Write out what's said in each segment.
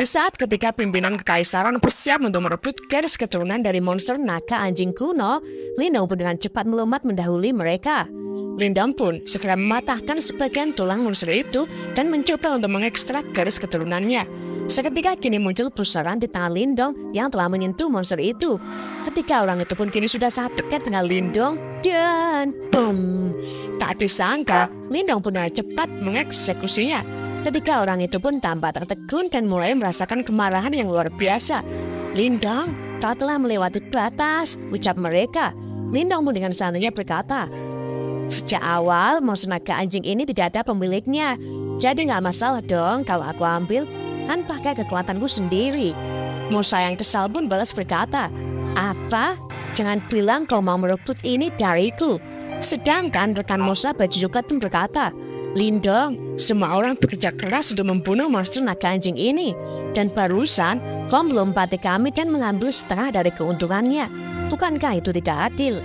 saat ketika pimpinan kekaisaran bersiap untuk merebut garis keturunan dari monster naga anjing kuno, Lindong pun dengan cepat melompat mendahului mereka. Lindong pun segera mematahkan sebagian tulang monster itu dan mencoba untuk mengekstrak garis keturunannya. Seketika kini muncul pusaran di tangan Lindong yang telah menyentuh monster itu. Ketika orang itu pun kini sudah sangat dekat dengan Lindong dan boom. Tak disangka, Lindong pun dengan cepat mengeksekusinya. Ketika orang itu pun tampak tertegun dan mulai merasakan kemarahan yang luar biasa. Lindong, kau telah melewati batas, ucap mereka. Lindong pun dengan santainya berkata, sejak awal monster naga anjing ini tidak ada pemiliknya. Jadi gak masalah dong kalau aku ambil, kan pakai kekuatanku sendiri. Musa yang kesal pun balas berkata, apa? Jangan bilang kau mau merebut ini dariku. Sedangkan rekan Musa baju coklat pun berkata, Lindong, semua orang bekerja keras untuk membunuh monster naga anjing ini. Dan barusan, kau melompati kami dan mengambil setengah dari keuntungannya. Bukankah itu tidak adil?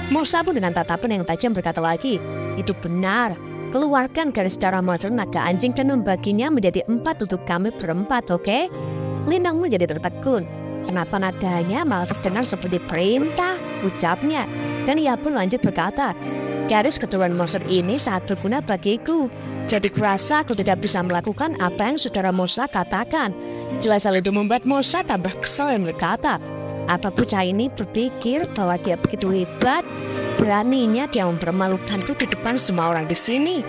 Musa pun dengan tatapan yang tajam berkata lagi, itu benar. Keluarkan garis darah monster naga anjing dan membaginya menjadi 4 untuk kami berempat, oke? Lindong menjadi tertegun. Kenapa nadanya malah terdengar seperti perintah, ucapnya. Dan ia pun lanjut berkata, garis keturunan monster ini sangat berguna bagiku. Jadi kurasa aku tidak bisa melakukan apa yang saudara Musa katakan. Jelas hal itu membuat Musa tambah kesal dan berkata, apa bocah ini berpikir bahwa dia begitu hebat? Beraninya dia mempermalukanku di depan semua orang di sini.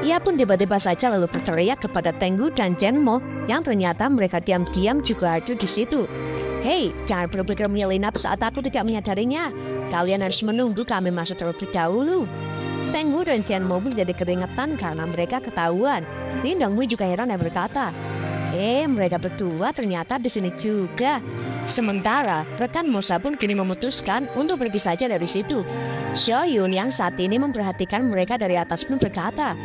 Ia pun tiba-tiba saja lalu berteriak kepada Tenggu dan Jenmo yang ternyata mereka diam-diam juga ada di situ. Hei, jangan berpikir menyelinap saat aku tidak menyadarinya. Kalian harus menunggu kami masuk terlebih dahulu. Tenggu dan Jenmo pun jadi keringetan karena mereka ketahuan. Lindong juga heran dan berkata, mereka berdua ternyata di sini juga. Sementara rekan Musa pun kini memutuskan untuk pergi saja dari situ. Shoyun yang saat ini memperhatikan mereka dari atas pun berkata,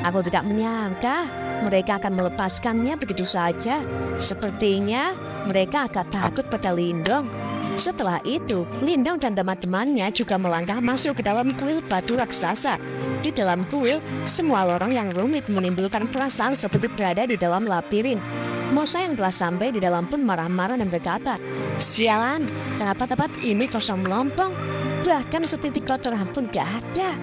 aku tidak menyangka mereka akan melepaskannya begitu saja. Sepertinya mereka agak takut pada Lindong. Setelah itu, Lindong dan teman-temannya juga melangkah masuk ke dalam kuil batu raksasa. Di dalam kuil, semua lorong yang rumit menimbulkan perasaan seperti berada di dalam labirin. Musa yang telah sampai di dalam pun marah-marah dan berkata, sialan, kenapa tempat ini kosong melompong? Bahkan setitik kotoran pun gak ada.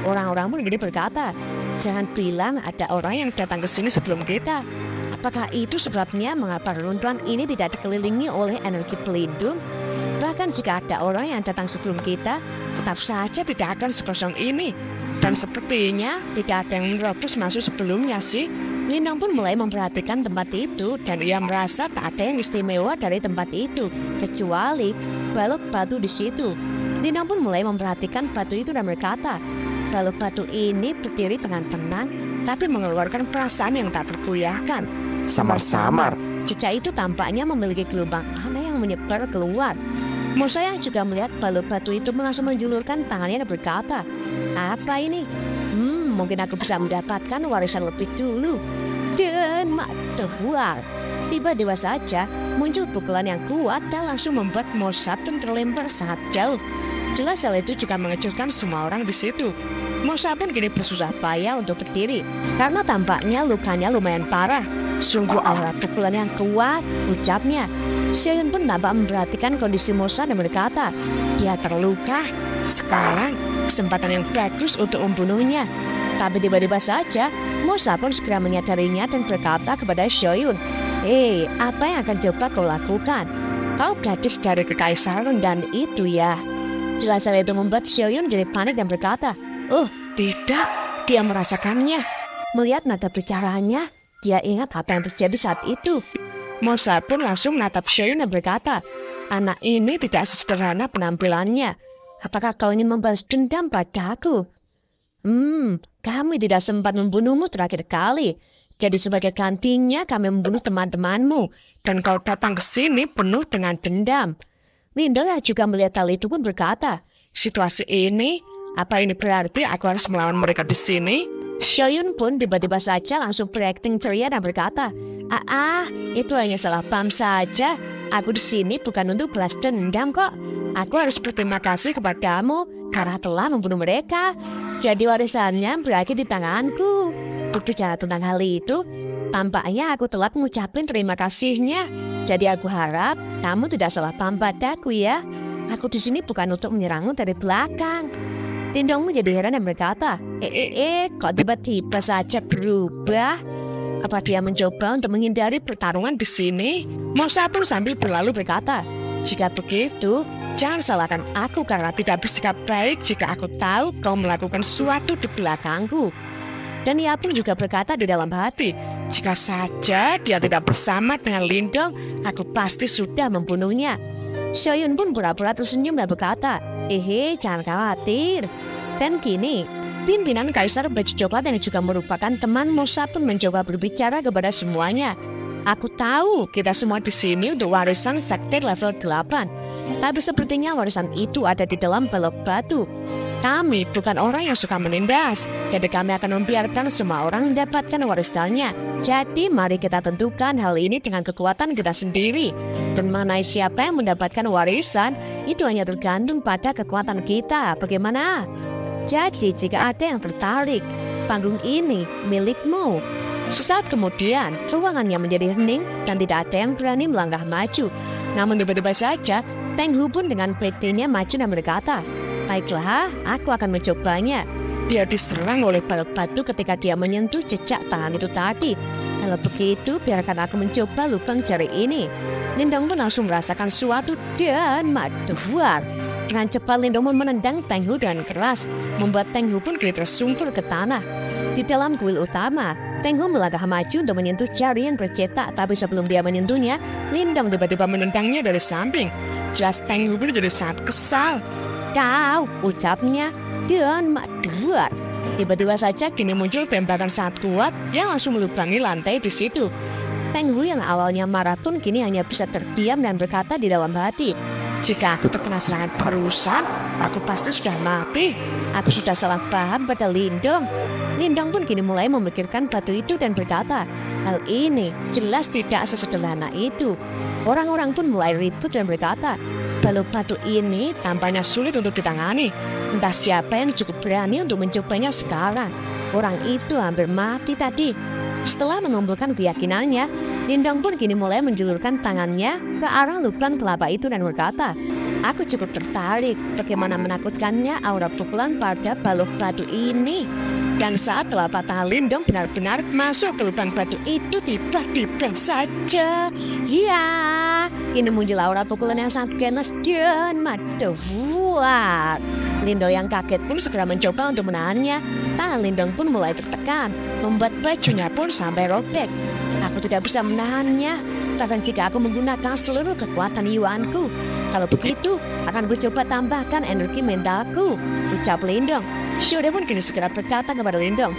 Orang-orang pun jadi berkata, jangan bilang ada orang yang datang ke sini sebelum kita. Apakah itu sebabnya mengapa reruntuhan ini tidak dikelilingi oleh energi pelindung? Bahkan jika ada orang yang datang sebelum kita, tetap saja tidak akan sekosong ini. Dan sepertinya tidak ada yang menerobos masuk sebelumnya sih. Lindong pun mulai memperhatikan tempat itu dan ia merasa tak ada yang istimewa dari tempat itu, kecuali balok batu di situ. Lindong pun mulai memperhatikan batu itu dan berkata, balok batu ini berdiri dengan tenang, tapi mengeluarkan perasaan yang tak tergoyahkan. Samar-samar, cicak itu tampaknya memiliki gelombang aneh yang menyebar keluar. Musa yang juga melihat balok batu itu langsung menjulurkan tangannya dan berkata, apa ini? Mungkin aku bisa mendapatkan warisan lebih dulu. Dan matahuar, tiba-tiba saja muncul pukulan yang kuat dan langsung membuat Musa pun terlempar sangat jauh. Jelas hal itu juga mengejutkan semua orang di situ. Musa pun kini bersusah payah untuk berdiri karena tampaknya lukanya lumayan parah. Sungguh aura pukulan yang kuat, ucapnya. Shoyun pun tampak memperhatikan kondisi Musa dan berkata, dia terluka. Sekarang kesempatan yang bagus untuk membunuhnya. Tapi tiba-tiba saja Musa pun segera menyadarinya dan berkata kepada Shoyun, apa yang akan coba kau lakukan? Kau gadis dari kekaisaran dan itu ya. Jelas hal itu membuat Shoyun jadi panik dan berkata, oh tidak, dia merasakannya. Melihat nada bicaranya, dia ingat apa yang terjadi saat itu. Musa pun langsung menatap Shoyun dan berkata, anak ini tidak sesederhana penampilannya. Apakah kau ingin membalas dendam padaku? Kami tidak sempat membunuhmu terakhir kali. Jadi sebagai gantinya kami membunuh teman-temanmu. Dan kau datang ke sini penuh dengan dendam. Lindong juga melihat hal itu pun berkata, situasi ini, apa ini berarti aku harus melawan mereka di sini? Shoyun pun tiba-tiba saja langsung berakting ceria dan berkata, itu hanya salah paham saja. Aku di sini bukan untuk balas dendam kok. Aku harus berterima kasih kepadamu karena telah membunuh mereka. Jadi warisannya berakhir di tanganku. Berbicara tentang hal itu, Tampaknya aku telat ngucapin terima kasihnya. Jadi aku harap kamu tidak salah paham padaku ya. Aku di sini bukan untuk menyerangmu dari belakang. Lindong menjadi heran dan berkata, kok tiba-tiba saja berubah? Apa dia mencoba untuk menghindari pertarungan di sini? Mosa pun sambil berlalu berkata, jika begitu, jangan salahkan aku karena tidak bersikap baik jika aku tahu kau melakukan sesuatu di belakangku. Dan ia pun juga berkata di dalam hati, jika saja dia tidak bersama dengan Lindong, aku pasti sudah membunuhnya. Xiaoyun pun pura-pura tersenyum dan berkata, jangan khawatir. Dan kini, pimpinan Kaisar Baju Coklat yang juga merupakan teman Mosa pun mencoba berbicara kepada semuanya. Aku tahu kita semua di sini untuk warisan sekte level 8. Tapi sepertinya warisan itu ada di dalam balok batu. Kami bukan orang yang suka menindas, jadi kami akan membiarkan semua orang mendapatkan warisannya. Jadi mari kita tentukan hal ini dengan kekuatan kita sendiri. Dan mengenai siapa yang mendapatkan warisan, itu hanya tergantung pada kekuatan kita. Bagaimana? Jadi jika ada yang tertarik, panggung ini milikmu. Sesaat kemudian, ruangannya menjadi hening dan tidak ada yang berani melangkah maju. Namun tiba-tiba saja, Peng Hu pun dengan PT-nya maju dan berkata, baiklah, aku akan mencobanya. Dia diserang oleh balok batu ketika dia menyentuh jejak tangan itu tadi. Kalau begitu, biarkan aku mencoba lubang jari ini. Lindong pun langsung merasakan suatu dan maduar. Dengan cepat Lindong pun menendang Peng Hu dengan keras, membuat Peng Hu pun kini tersungkur ke tanah. Di dalam kuil utama, Peng Hu melangkah maju untuk menyentuh jari yang tercetak, tapi sebelum dia menyentuhnya, Lindong tiba-tiba menendangnya dari samping. Jelas Peng Hu pun jadi sangat kesal. Kau, ucapnya, dan maduar. Tiba-tiba saja kini muncul tembakan sangat kuat yang langsung melubangi lantai di situ. Peng Hu yang awalnya marah pun kini hanya bisa terdiam dan berkata di dalam hati, jika aku terkena serangan perusak, aku pasti sudah mati. Aku sudah salah paham pada Lindong. Lindong pun kini mulai memikirkan batu itu dan berkata, hal ini jelas tidak sesederhana itu. Orang-orang pun mulai ribut dan berkata, balok batu ini tampaknya sulit untuk ditangani. Entah siapa yang cukup berani untuk mencobanya sekarang. Orang itu hampir mati tadi. Setelah mengumpulkan keyakinannya, Lindong pun kini mulai menjulurkan tangannya ke arah lubang kelapa itu dan berkata, aku cukup tertarik bagaimana menakutkannya aura pukulan pada balok batu ini. Dan saat telapak tangan Lindong benar-benar masuk ke lubang batu itu, tiba-tiba saja, ya, kini muncul aura pukulan yang sangat ganas dan maduar. Lindong yang kaget pun segera mencoba untuk menahannya. Tangan Lindong pun mulai tertekan, membuat bajunya pun sampai robek. Aku tidak bisa menahannya, bahkan jika aku menggunakan seluruh kekuatan Yuanku. Kalau begitu, akan ku coba tambahkan energi mentalku, ucap Lindong. Xiaoda pun kini segera berkata kepada Lindong,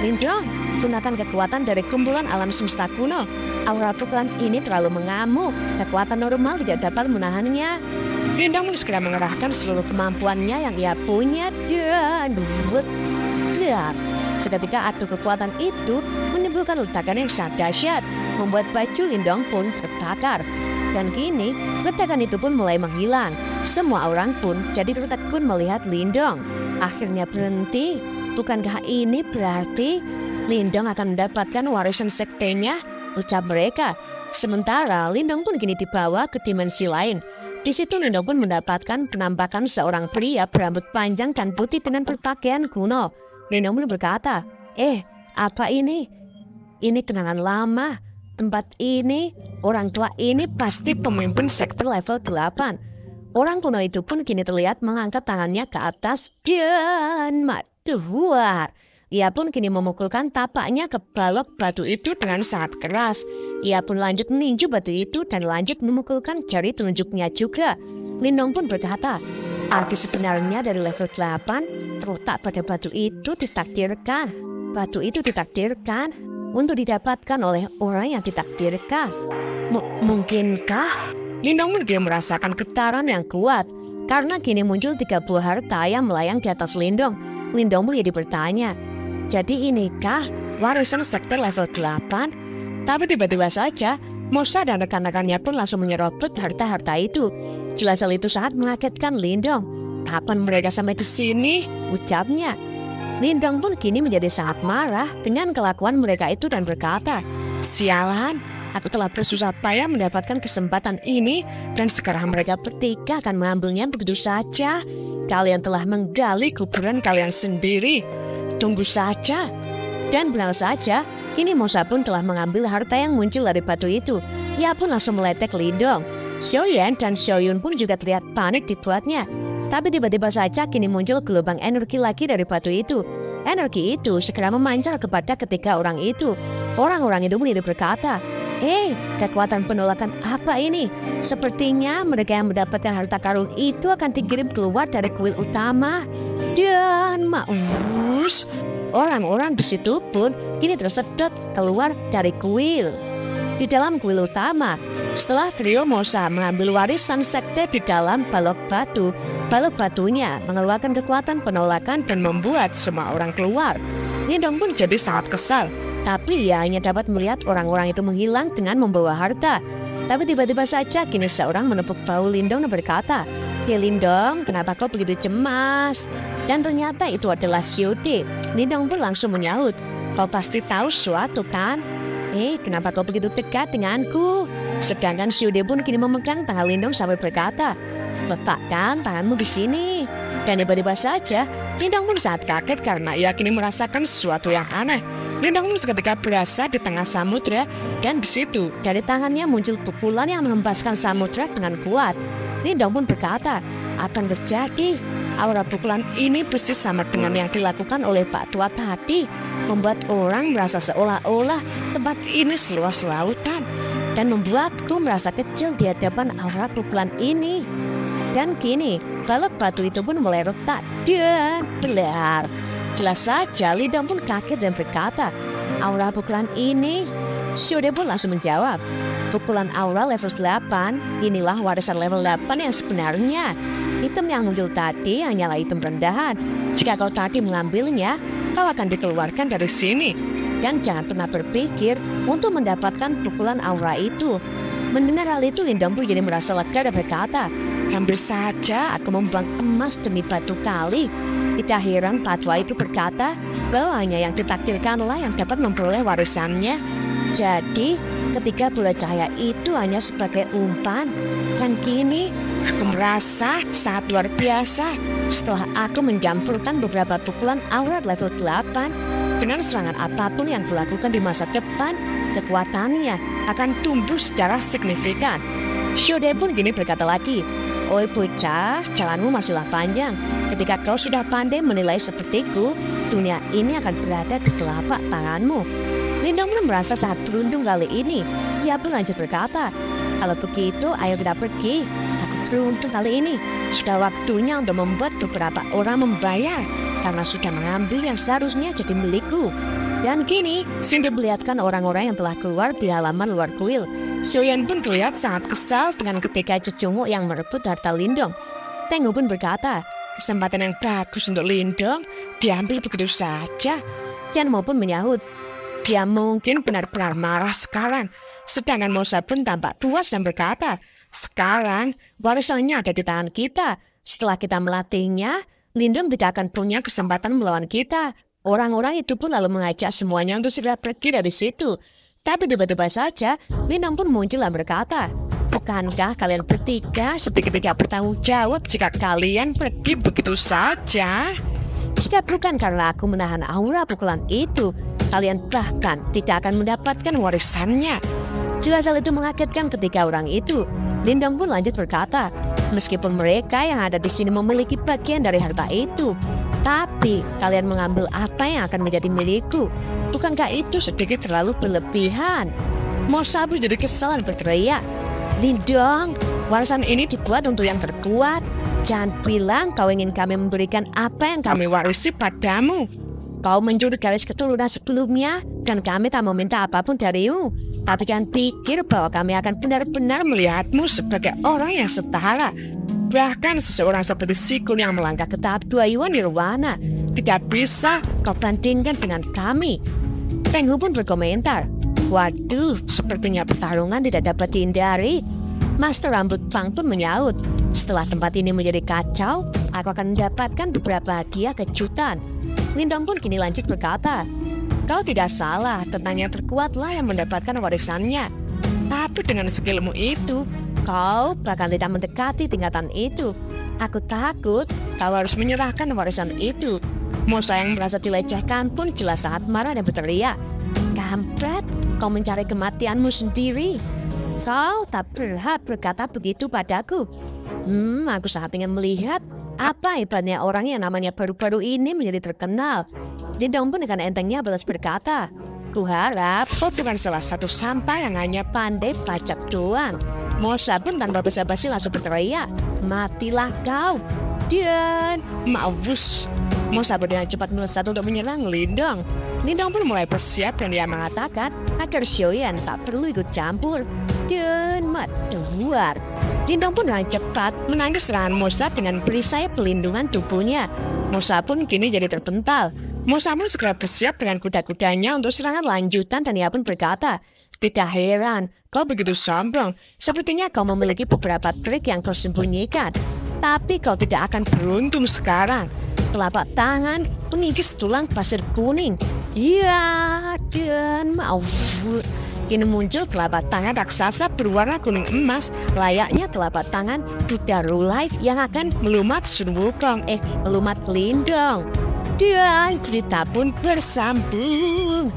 Lindong, gunakan kekuatan dari kumpulan alam semesta kuno. Aura pukulan ini terlalu mengamuk, kekuatan normal tidak dapat menahannya. Lindong pun segera mengerahkan seluruh kemampuannya yang ia punya dan seketika adu kekuatan itu menimbulkan ledakan yang sangat dahsyat, membuat baju Lindong pun terbakar. Dan kini, ledakan itu pun mulai menghilang. Semua orang pun jadi tertegun melihat Lindong. Akhirnya berhenti. Bukankah ini berarti Lindong akan mendapatkan warisan sektenya? Ucap mereka. Sementara Lindong pun kini dibawa ke dimensi lain. Di situ Lindong pun mendapatkan penampakan seorang pria berambut panjang dan putih dengan berpakaian kuno. Lindong pun berkata, apa ini? Ini kenangan lama. Tempat ini, orang tua ini pasti pemimpin sekte level 8. Orang kuno itu pun kini terlihat mengangkat tangannya ke atas dan maduar. Ia pun kini memukulkan tapaknya ke balok batu itu dengan sangat keras. Ia pun lanjut meninju batu itu dan lanjut memukulkan jari telunjuknya juga. Lindong pun berkata, arti sebenarnya dari level 8 terletak pada batu itu ditakdirkan. Batu itu ditakdirkan untuk didapatkan oleh orang yang ditakdirkan. Mungkinkah? Lindong pun kini merasakan getaran yang kuat karena kini muncul 30 harta yang melayang di atas Lindong. Lindong pun jadi bertanya, jadi inikah warisan sekte level 8? Tapi tiba-tiba saja Mosa dan rekan-rekannya pun langsung menyerobot harta-harta itu. Jelas hal itu sangat mengagetkan Lindong. Kapan mereka sampai di sini? Ucapnya. Lindong pun kini menjadi sangat marah dengan kelakuan mereka itu dan berkata, Sialan, aku telah bersusah payah mendapatkan kesempatan ini dan sekarang mereka bertiga akan mengambilnya begitu saja. Kalian telah menggali kuburan kalian sendiri. Tunggu saja. Dan benar saja, kini Mosa pun telah mengambil harta yang muncul dari batu itu. Ia pun langsung meletek Lindong. Xiaoyan dan Xiaoyun pun juga terlihat panik dibuatnya. Tapi tiba-tiba saja kini muncul gelombang energi lagi dari batu itu. Energi itu segera memancar kepada ketiga orang itu. Orang-orang itu mulai berkata, kekuatan penolakan apa ini? Sepertinya mereka yang mendapatkan harta karun itu akan dikirim keluar dari kuil utama. Dan maus, orang-orang di situ pun kini tersedot keluar dari kuil. Di dalam kuil utama, setelah trio Mosa mengambil warisan sekte di dalam balok batunya mengeluarkan kekuatan penolakan dan membuat semua orang keluar. Lindong pun jadi sangat kesal. Tapi ia hanya dapat melihat orang-orang itu menghilang dengan membawa harta. Tapi tiba-tiba saja kini seorang menepuk bahu Lindong dan berkata, Lindong, kenapa kau begitu cemas? Dan ternyata itu adalah Xiude. Lindong pun langsung menyahut, kau pasti tahu sesuatu kan? Kenapa kau begitu dekat denganku? Sedangkan Xiude pun kini memegang tangan Lindong sampai berkata, letakkan tanganmu di sini. Dan tiba-tiba saja, Lindong pun sangat kaget karena ia kini merasakan sesuatu yang aneh. Lindong pun seketika berasa di tengah samudra dan di situ dari tangannya muncul pukulan yang menghempaskan samudra dengan kuat. Lindong pun berkata, apa yang terjadi? Aura pukulan ini persis sama dengan yang dilakukan oleh Pak Tua tadi, membuat orang merasa seolah-olah tempat ini seluas lautan dan membuatku merasa kecil di hadapan aura pukulan ini. Dan kini balok batu itu pun mulai retak dan belar. Jelas saja Lindong pun kaget dan berkata, aura pukulan ini? Xiude pun langsung menjawab, pukulan aura level 8, inilah warisan level 8 yang sebenarnya. Item yang muncul tadi hanyalah item rendahan. Jika kau tadi mengambilnya, kau akan dikeluarkan dari sini. Dan jangan pernah berpikir untuk mendapatkan pukulan aura itu. Mendengar hal itu, Lindong pun jadi merasa lega dan berkata, hampir saja aku membuang emas demi batu kali. Tidak heran Patwa itu berkata bahwa hanya yang ditakdirkanlah yang dapat memperoleh warisannya. Jadi ketiga bola cahaya itu hanya sebagai umpan. Dan kini aku merasa sangat luar biasa setelah aku mencampurkan beberapa pukulan aura level 8. Dengan serangan apapun yang kulakukan di masa depan, kekuatannya akan tumbuh secara signifikan. Xiude pun kini berkata lagi, oi bocah, jalanmu masihlah panjang. Ketika kau sudah pandai menilai sepertiku, dunia ini akan berada di telapak tanganmu. Lindong pun merasa sangat beruntung kali ini. Ia pun lanjut berkata, kalau begitu ayo kita pergi. Aku beruntung kali ini. Sudah waktunya untuk membuat beberapa orang membayar karena sudah mengambil yang seharusnya jadi milikku. Dan kini, Cinder melihatkan orang-orang yang telah keluar di halaman luar kuil. Xiaoyan pun terlihat sangat kesal dengan ketiga cecunguk yang merebut harta Lindong. Tenggu pun berkata, kesempatan yang bagus untuk Lindong diambil begitu saja. Chen Mo pun menyahut, dia mungkin benar-benar marah sekarang. Sedangkan Mosa pun tampak puas dan berkata, sekarang warisannya ada di tangan kita. Setelah kita melatihnya, Lindong tidak akan punya kesempatan melawan kita. Orang-orang itu pun lalu mengajak semuanya untuk segera pergi dari situ. Tapi tiba-tiba saja, Lindong pun muncul dan berkata, bukankah kalian bertiga sedikit tidak bertanggung jawab jika kalian pergi begitu saja? Jika bukan karena aku menahan aura pukulan itu, kalian bahkan tidak akan mendapatkan warisannya. Jelas hal itu mengagetkan ketiga orang itu. Lindong pun lanjut berkata, meskipun mereka yang ada di sini memiliki bagian dari harta itu, tapi kalian mengambil apa yang akan menjadi milikku. Bukankah itu sedikit terlalu berlebihan? Mosa pun jadi kesal dan berteriak, Lindong, warisan ini dibuat untuk yang terkuat. Jangan bilang kau ingin kami memberikan apa yang kami warisi padamu. Kau mencuri garis keturunan sebelumnya dan kami tak meminta apapun darimu. Tapi jangan pikir bahwa kami akan benar-benar melihatmu sebagai orang yang setara. Bahkan seseorang seperti Sikun yang melangkah ke tahap 2 Yuan Nirwana tidak bisa kau bandingkan dengan kami. Tenggu pun berkomentar, waduh, sepertinya pertarungan tidak dapat dihindari. Master Rambut Fang pun menyaut, setelah tempat ini menjadi kacau, aku akan mendapatkan beberapa hadiah kejutan. Lindong pun kini lanjut berkata, Kau tidak salah, tentang yang terkuatlah yang mendapatkan warisannya. Tapi dengan skillmu itu, kau bakal tidak mendekati tingkatan itu. Aku takut kau harus menyerahkan warisan itu. Musa yang merasa dilecehkan pun jelas sangat marah dan berteriak, "Kampret, kau mencari kematianmu sendiri. Kau tak berhak berkata begitu padaku." Aku sangat ingin melihat apa hebatnya orang yang namanya baru-baru ini menjadi terkenal. Lindong pun dengan entengnya balas berkata, "Kuharap kau bukan salah satu sampah yang hanya pandai pacak doang." Musa pun tanpa basa-basi langsung berteriak, "Matilah kau!" Dan mampus. Musa dengan cepat melesat untuk menyerang Lindong. Lindong pun mulai bersiap dan dia mengatakan agar Xiaoyan tak perlu ikut campur. Dan meduar. Lindong pun dengan cepat menangkis serangan Musa dengan perisai pelindungan tubuhnya. Musa pun kini jadi terpental. Musa pun segera bersiap dengan kuda-kudanya untuk serangan lanjutan dan dia pun berkata, "Tidak heran, kau begitu sombong. Sepertinya kau memiliki beberapa trik yang kau sembunyikan. Tapi kau tidak akan beruntung sekarang." Telapak tangan mengikis tulang pasir kuning. Iya, dan kini muncul telapak tangan raksasa berwarna kuning emas, layaknya telapak tangan kuda Rulite yang akan melumat Sun Wukong, melumat Lindong. Dan cerita pun bersambung.